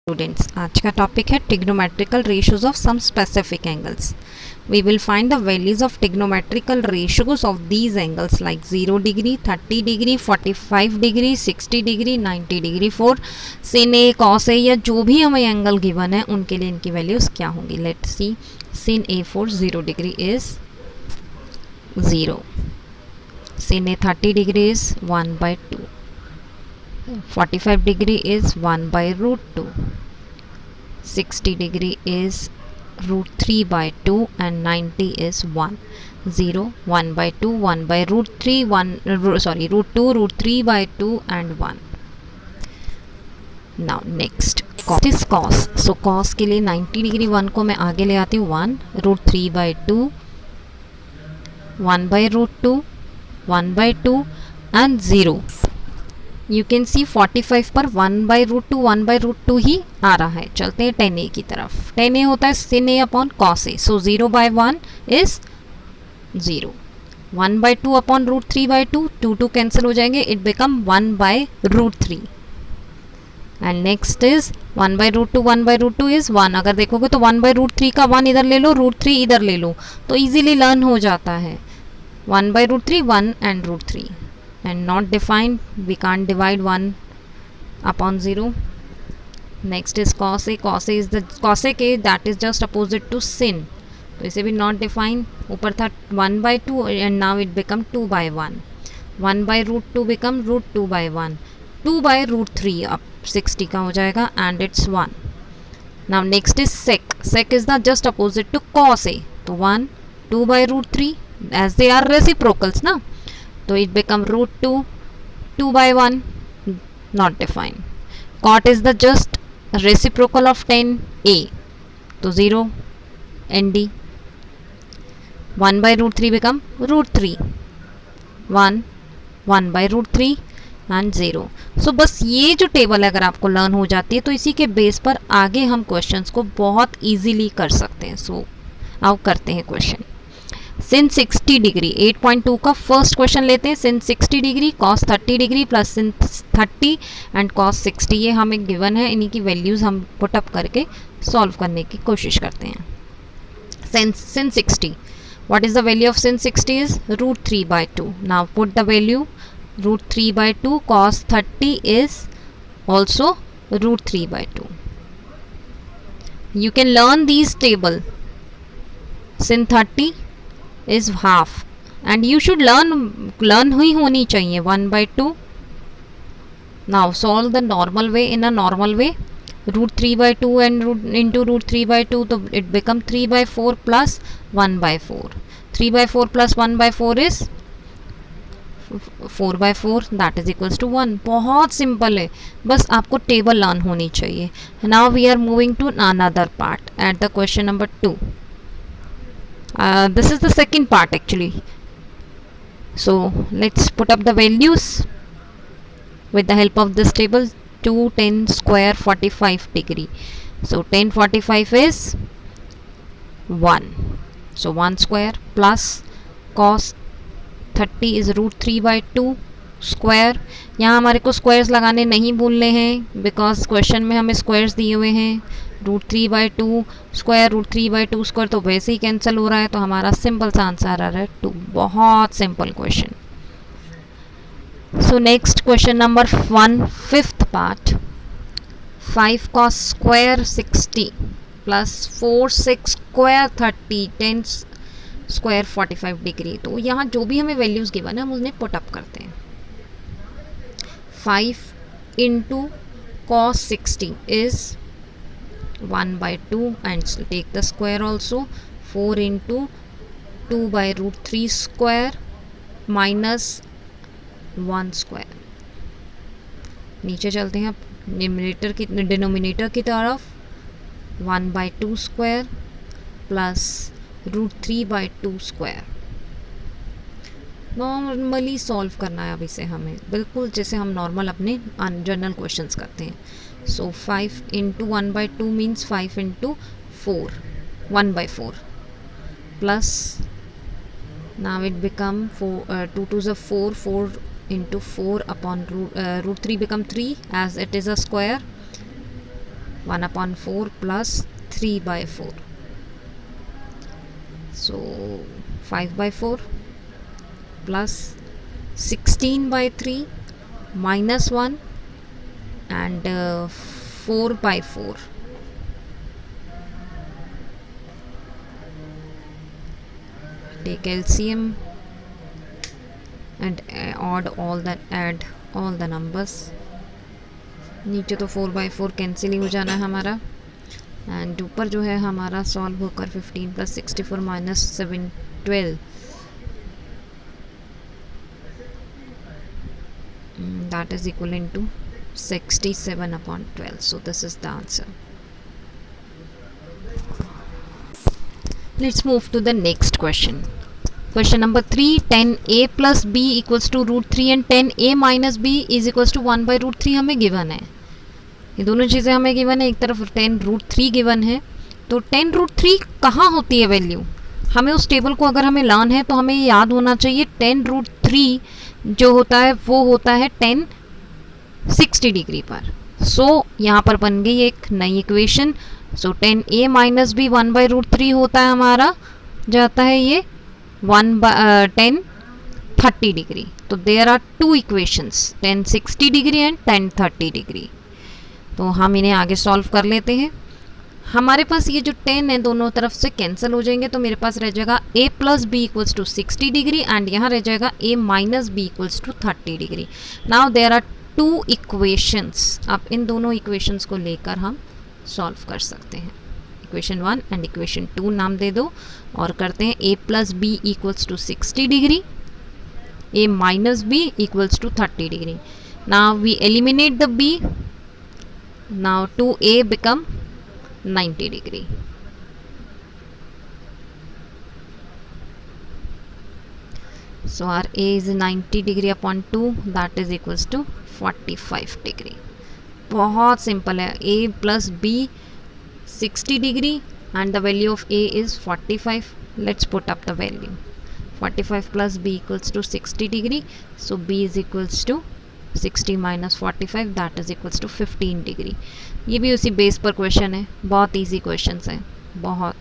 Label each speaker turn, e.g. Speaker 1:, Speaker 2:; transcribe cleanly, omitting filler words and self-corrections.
Speaker 1: Students, आज का topic है trigonometrical ratios of some specific angles. We will find the values of trigonometrical ratios of these angles like 0 degree, 30 degree, 45 degree, 60 degree, 90 degree for sin A, cos A या जो भी हमें angle given है उनके लिए इनकी values क्या होंगी. Let's see. sin A for 0 degree is 0. sin A 30 degree is 1 by 2. 45 degree is 1 by root 2. 60 degree is root 3 by 2 and 90 is 1. 0, 1 by 2, 1 by root 3, root 2, root 3 by 2 and 1. Now next, cos is cos. So cos के लिए 90 degree 1 को मैं आगे ले आती हूँ. 1 root 3 by 2, 1 by root 2, 1 by 2 and 0. You can see 45 पर 1 by root 2 1 by root 2 ही आ रहा है. चलते हैं 10a की तरफ. 10a होता है sin a upon cos a. So 0 by 1 is 0. 1 by 2 upon root 3 by 2, 2 cancel हो जाएंगे. It become 1 by root 3. And next is 1 by root 2 1 by root 2 is 1. अगर देखोगे तो 1 बाई रूट 3 का 1 इधर ले लो, रूट 3 इधर ले लो, तो ईजिली लर्न हो जाता है. 1 by root 3 1 and root 3. And not defined, we can't divide 1 upon 0. Next is cos a. Cos a is the cos a k, that is just opposite to sin. तो इसे भी not defined. ऊपर था 1 by 2 and now it become 2 by 1. 1 by root 2 become root 2 by 1. 2 by root 3 अब 60 का हो जाएगा and it's 1. Now next is sec. Sec is the just opposite to cos a. तो 1 2 by root 3 as they are reciprocals ना, तो it become root 2 2 by 1. Not defined. Cot is the just reciprocal of 10a, तो 0 nd. 1 by root 3 become root 3. 1 1 by root 3 and 0. So बस ये जो table अगर आपको learn हो जाती है तो इसी के बेस पर आगे हम क्वेश्चंस को बहुत इजीली कर सकते हैं. सो आओ करते हैं क्वेश्चन. sin 60 डिग्री 8.2 का फर्स्ट क्वेश्चन लेते हैं. sin 60 degree cos 30 degree plus sin 30 and cos 60, ये हमें गिवन है. इन्हीं की वैल्यूज़ हम पुटअप करके सॉल्व करने की कोशिश करते हैं. sin 60, what is the value of sin 60 is root 3 by 2. Now put the value root 3 by 2. cos 30 is also root 3 by 2. You can learn these table. sin 30 is half and you should learn हुई होनी चाहिए 1 by 2. now solve the normal way. in a normal way, root 3 by 2 and into root 3 by 2, तो it become 3 by 4 plus 1 by 4. 3 by 4 plus 1 by 4 is 4 by 4, that is equals to 1. बहुत simple है, बस आपको table learn होनी चाहिए. now we are moving to another part at the question number 2. This is the second part actually. So let's put up the values with the help of this table. 2 10 square 45 degree. So 10 45 is 1. So 1 square plus cos 30 is root 3 by 2 square. यहाँ हमारे को squares लगाने नहीं भूलने हैं because question में हमें squares दिए हुए हैं. Root 3 by 2 square root 3 by 2 square तो वैसे ही कैंसिल हो रहा है, तो हमारा सिंपल सा आंसर आ रहा है 2. बहुत simple question. So next question number 1, fifth part. 5 cos square 60 plus 4 6 square 30 10 square 45 degree. तो यहाँ जो भी हमें वैल्यूज़ गिवन है हम उन्हें पुटअप करते हैं. 5 into cos 60 is 1 by 2 and take the square also. 4 into 2 by root 3 square minus 1 square. नीचे चलते हैं अब डिनोमिनेटर की तरफ. 1 by 2 square plus root 3 by 2 square. Normally solve करना है अब इसे हमें, बिल्कुल जैसे हम नॉर्मल अपने जनरल क्वेश्चंस करते हैं. सो 5 into 1 by 2 means 5 into 4 1 by 4 plus now it become 2 2 4 4 into 4 upon root 3 become 3 as it is a square. 1/4 plus 3/4. So 5/4 plus 16/3 minus 1 and 4/4. Take LCM and add all the numbers. नीचे तो 4/4 cancel ही हो जाना है हमारा, and ऊपर जो है हमारा सॉल्व होकर 15 + 64 - 7 12, that is equivalent to 67/12. So this is the answer. Let's move to the next question. Question number 3, 10a plus b equals to √3 and 10a minus b is equals to 1/√3 हमें given है. ये दोनों चीज़ें हमें given है. एक तरफ 10√3 given है, तो 10√3 कहाँ होती है वैल्यू, हमें उस टेबल को अगर हमें लान है तो हमें याद होना चाहिए 10√3 जो होता है वो होता है 10 60 डिग्री पर. सो यहाँ पर बन गई एक नई इक्वेशन. सो 10a माइनस बी 1/√3 होता है हमारा, जाता है ये 10 30 डिग्री. तो there are two equations, 10 60 degree and 10 30 degree. तो हम इन्हें आगे सॉल्व कर लेते हैं. हमारे पास ये जो 10 है दोनों तरफ से कैंसिल हो जाएंगे, तो मेरे पास रह जाएगा a plus B equals to 60 degree and यहाँ रह जाएगा a minus B equals to 30 degree. Now there are two equations. अब इन दोनों इक्वेशंस को लेकर हम सॉल्व कर सकते हैं. इक्वेशन 1 एंड इक्वेशन 2 नाम दे दो और करते हैं a plus B equals to 60 degree, a minus B equals to 30 degree. Now we eliminate the b. Now 2a become 90 degree. So our a is 90 degree upon 2, that is equals to 45 degree. बहुत simple है. a plus b 60 degree and the value of a is 45. Let's put up the value. 45 plus b equals to 60 degree. So b is equals to 60 minus 45, that is equals to 15 degree. ये भी उसी base पर question है. बहुत easy question है, बहुत.